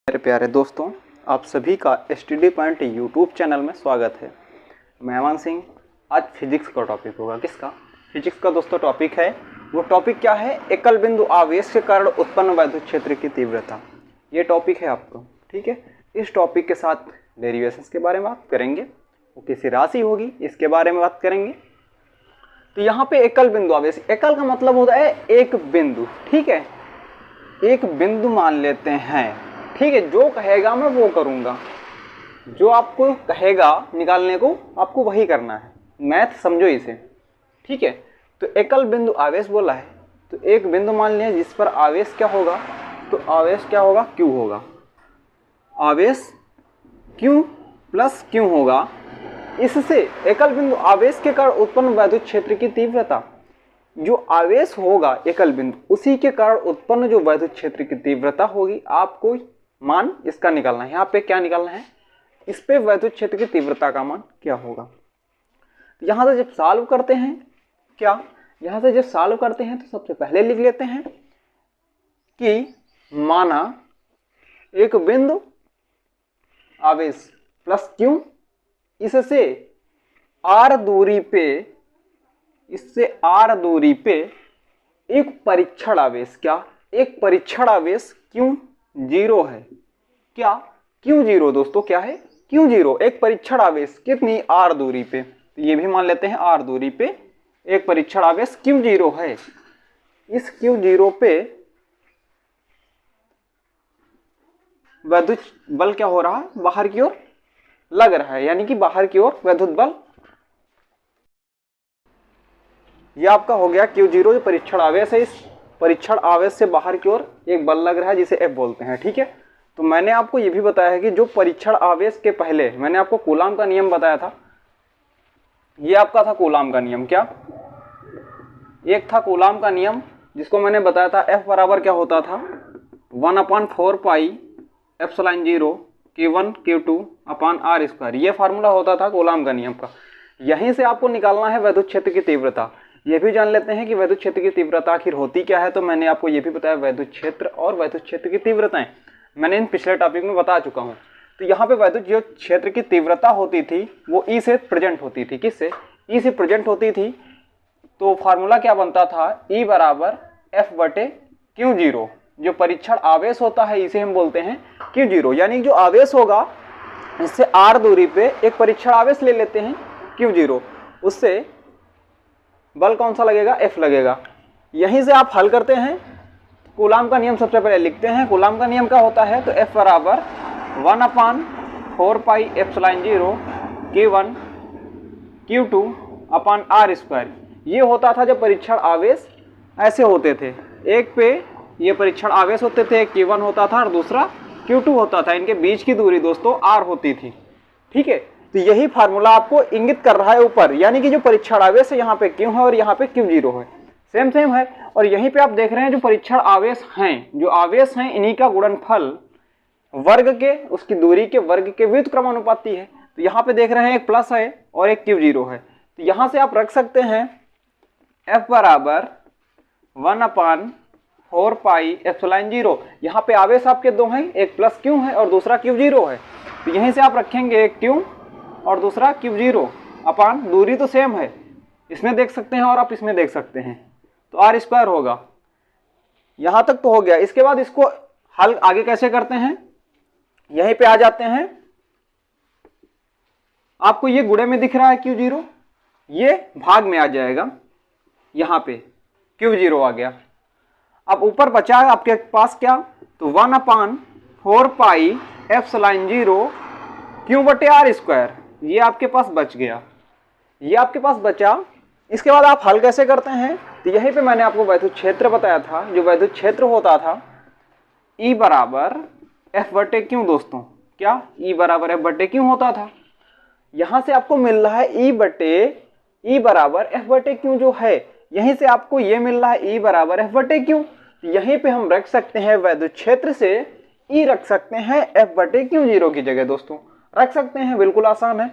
मेरे प्यारे दोस्तों, आप सभी का स्टडी पॉइंट यूट्यूब चैनल में स्वागत है। मैं अमन सिंह। आज फिजिक्स का टॉपिक होगा। किसका? फिजिक्स का दोस्तों टॉपिक है। वो टॉपिक क्या है? एकल बिंदु आवेश के कारण उत्पन्न वैद्युत क्षेत्र की तीव्रता। ये टॉपिक है आपको, ठीक है। इस टॉपिक के साथ डेरिवेशंस के बारे में बात करेंगे, वो किसी राशि होगी इसके बारे में बात करेंगे। तो यहाँ पे एकल बिंदु आवेश, एकल का मतलब होता है एक बिंदु, ठीक है। एक बिंदु मान लेते हैं, ठीक है। जो कहेगा मैं वो करूंगा, जो आपको कहेगा निकालने को आपको वही करना है। मैथ समझो इसे, ठीक है। तो एकल बिंदु आवेश बोला है, तो एक बिंदु मान लिया जिस पर आवेश क्या होगा, तो आवेश क्या होगा? Q होगा। आवेश Q प्लस Q होगा। इससे एकल बिंदु आवेश के कारण उत्पन्न वैद्युत क्षेत्र की तीव्रता, जो आवेश होगा एकल बिंदु, उसी के कारण उत्पन्न जो वैद्युत क्षेत्र की तीव्रता होगी, आपको मान इसका निकालना है। यहाँ पे क्या निकालना है? इस पे वैद्युत क्षेत्र की तीव्रता का मान क्या होगा। यहाँ से जब सॉल्व करते हैं, क्या यहाँ से जब सॉल्व करते हैं तो सबसे पहले लिख लेते हैं कि माना एक बिंदु आवेश प्लस Q, इससे R दूरी पे, इससे R दूरी पे एक परीक्षण आवेश, क्या एक परीक्षण आवेश Q0 है। क्या Q0 दोस्तों क्या है? Q0 एक परीक्षण आवेश कितनी? R दूरी पे। तो ये भी मान लेते हैं R दूरी पे एक परीक्षण आवेश Q0 है। इस Q0 पे वैद्युत बल क्या हो रहा है? बाहर की ओर लग रहा है, यानी कि बाहर की ओर वैद्युत बल। यह आपका हो गया Q0 जो परीक्षण आवेश है। इस परीक्षण आवेश से बाहर की ओर एक बल लग रहा है जिसे F बोलते हैं, ठीक है। तो मैंने आपको यह भी बताया है कि जो परीक्षण आवेश के पहले मैंने आपको कूलाम का नियम बताया था। ये आपका था कूलाम का नियम। क्या? एक था कूलाम का नियम जिसको मैंने बताया था F बराबर क्या होता था? 1/4 पाई एप्सिलॉन 0 Q1 Q2 अपान R स्क्वायर। ये फार्मूला होता था कूलाम का नियम का। यहीं से आपको निकालना है वैद्युत क्षेत्र की तीव्रता। ये भी जान लेते हैं कि वैद्युत क्षेत्र की तीव्रता आखिर होती क्या है। तो मैंने आपको ये भी बताया वैद्युत क्षेत्र और वैद्युत क्षेत्र की तीव्रताएं मैंने इन पिछले टॉपिक में बता चुका हूं। तो यहाँ पे वैद्युत जो क्षेत्र की तीव्रता होती थी वो E से प्रेजेंट होती थी। किससे? E से प्रेजेंट होती थी। तो फार्मूला क्या बनता था? E बराबर F/Q0। जो परीक्षण आवेश होता है इसे हम बोलते हैं Q0, यानी जो आवेश होगा इससे R दूरी पे एक परीक्षण आवेश ले लेते हैं Q0, उससे बल कौन सा लगेगा? F लगेगा। यहीं से आप हल करते हैं। कूलाम का नियम सबसे पहले लिखते हैं। कूलाम का नियम क्या होता है? तो F बराबर 1/4 पाई एप्सिलॉन 0 Q1 Q2 अपान R स्क्वायर। ये होता था जब परीक्षण आवेश ऐसे होते थे। एक पे ये परीक्षण आवेश होते थे, Q1 होता था और दूसरा Q2 होता था। इनके बीच की दूरी दोस्तों R होती थी, ठीक है। तो यही फार्मूला आपको इंगित कर रहा है ऊपर, यानी कि जो परीक्षण आवेश है यहाँ पे Q है और यहाँ पे Q0 है, सेम है। और यहीं पे आप देख रहे हैं जो परीक्षण आवेश हैं, जो आवेश हैं, इन्हीं का गुणनफल वर्ग के, उसकी दूरी के वर्ग के व्युत्क्रमानुपाती है। तो यहाँ पे देख रहे हैं एक प्लस है और एक Q0 है। तो यहाँ से आप रख सकते हैं F बराबर 1/4 पाई एप्सिलॉन 0। यहाँ पे आवेश आपके दो हैं, एक प्लस Q है और दूसरा Q0 है। तो यहीं से आप रखेंगे एक Q और दूसरा Q0 अपान, दूरी तो सेम है, इसमें देख सकते हैं और आप इसमें देख सकते हैं, तो R स्क्वायर होगा। यहां तक तो हो गया। इसके बाद इसको हल आगे कैसे करते हैं? यहीं पे आ जाते हैं। आपको ये गुणे में दिख रहा है Q0, ये भाग में आ जाएगा, यहां पे Q0 आ गया। अब ऊपर बचा है आपके पास क्या? तो 1/4 पाई एप्सिलॉन 0 Q/R स्क्वायर। ये आपके पास बच गया, ये आपके पास बचा। इसके बाद आप हल कैसे करते हैं? तो यहीं पे मैंने आपको वैद्युत क्षेत्र बताया था। जो वैद्युत क्षेत्र होता था E बराबर F/Q दोस्तों। क्या? E बराबर F/Q होता था। यहां से आपको मिल रहा है E बराबर F/Q जो है, यहीं से आपको ये मिल रहा है E बराबर F/Q। यहीं पे हम रख सकते हैं वैद्युत क्षेत्र से E रख सकते हैं F/Q0 की जगह दोस्तों, रख सकते हैं, बिल्कुल आसान है।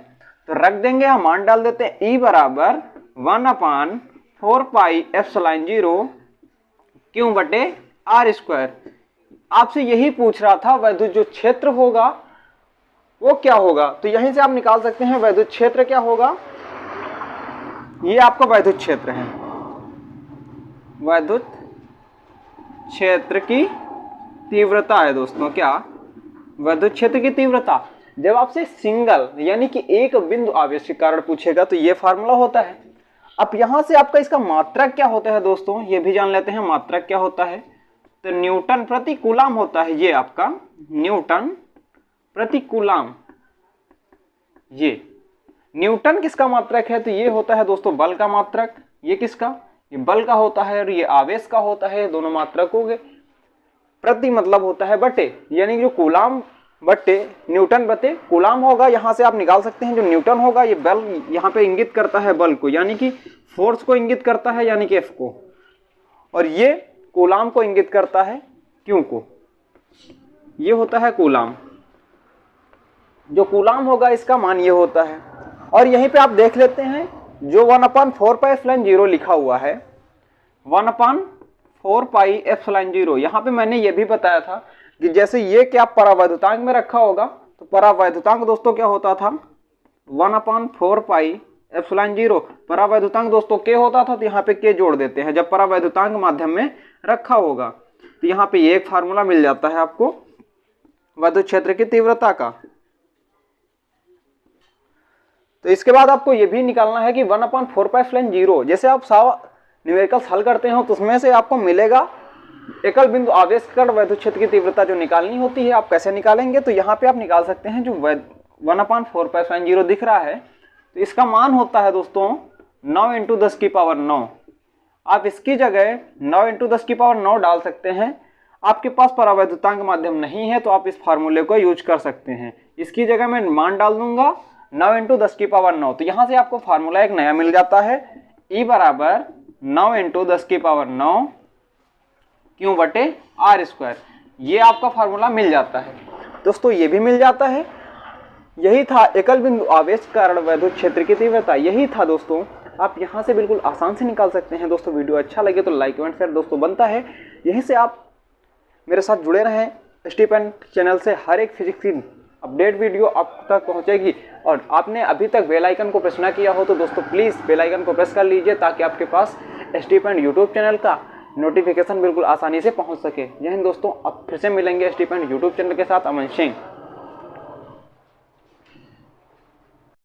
तो रख देंगे, हम मान डाल देते हैं E बराबर 1/4 पाई एप्सिलॉन 0 Q/R स्क्वायर। आपसे यही पूछ रहा था वैद्युत जो क्षेत्र होगा वो क्या होगा। तो यहीं से आप निकाल सकते हैं वैद्युत क्षेत्र क्या होगा। ये आपका वैद्युत क्षेत्र है, वैद्युत क्षेत्र की तीव्रता है दोस्तों। क्या? वैद्युत क्षेत्र की तीव्रता। जब आपसे सिंगल यानी कि एक बिंदु आवेश के कारण पूछेगा तो ये फार्मूला होता है। अब यहां से आपका इसका मात्रक क्या होता है दोस्तों, ये भी जान लेते हैं मात्रक क्या होता है। तो न्यूटन प्रति कूलाम होता है ये आपका, न्यूटन प्रति कूलाम। ये न्यूटन किसका मात्रक है, तो ये होता है दोस्तों बल का मात्रक। ये किसका? ये बल का होता है और ये आवेश का होता है, दोनों मात्रक हो गए। प्रति मतलब होता है बटे, यानी जो कूलाम बटे न्यूटन बटे कूलाम होगा। यहां से आप निकाल सकते हैं जो न्यूटन होगा ये बल यहाँ पे इंगित करता है बल को, यानी कि फोर्स को इंगित करता है, यानी कि एफ को, और ये कूलाम को इंगित करता है क्यू को। ये होता है कूलाम। जो कूलाम होगा इसका मान ये होता है। और यहीं पे आप देख लेते हैं जो 1/4πε0 लिखा हुआ है, 1/4πε0। यहाँ पे मैंने ये भी बताया था कि जैसे ये क्या परावैद्युतांक में रखा होगा, तो परावैद्युतांक दोस्तों क्या होता था 1/4πε0। परावैद्युतांक दोस्तों के होता था, तो यहाँ पे के जोड़ देते हैं जब परावैद्युतांक माध्यम में रखा होगा। तो यहाँ पे एक फार्मूला मिल जाता है आपको वैद्युत क्षेत्र की तीव्रता का। तो इसके बाद आपको ये भी निकालना है कि 1/4πε0 जैसे आप न्यूमेरिकल्स हल करते हो तो उसमें से आपको मिलेगा एकल बिंदु आवेश के कारण वैद्युत क्षेत्र की तीव्रता जो निकालनी होती है। आप कैसे निकालेंगे, तो यहाँ पे आप निकाल सकते हैं जो 1/4πε0 दिख रहा है, तो इसका मान होता है दोस्तों 9 × 10⁹। आप इसकी जगह 9 × 10⁹ डाल सकते हैं। आपके पास परावैद्युतांक माध्यम नहीं है तो आप इस फार्मूले को यूज कर सकते हैं। इसकी जगह मैं मान डाल दूंगा 9 × 10⁹। तो यहाँ से आपको फार्मूला एक नया मिल जाता है, E बराबर 9 × 10⁹ क्यों बटे r²। ये आपका फार्मूला मिल जाता है दोस्तों, ये भी मिल जाता है। यही था एकल बिंदु आवेश कारण वैद्युत क्षेत्र की तीव्रता। यही था दोस्तों, आप यहाँ से बिल्कुल आसान से निकाल सकते हैं। दोस्तों वीडियो अच्छा लगे तो लाइक कमेंट शेयर दोस्तों बनता है। यहीं से आप मेरे साथ जुड़े रहें। STPen चैनल से हर एक फिजिक्स की अपडेट वीडियो आप तक पहुंचेगी। और आपने अभी तक बेल आइकन को प्रेस ना किया हो तो दोस्तों प्लीज़ बेल आइकन को प्रेस कर लीजिए ताकि आपके पास STPen यूट्यूब चैनल का नोटिफिकेशन बिल्कुल आसानी से पहुंच सके। जय हिंद दोस्तों, अब फिर से मिलेंगे STPen यूट्यूब चैनल के साथ। अमन सिंह।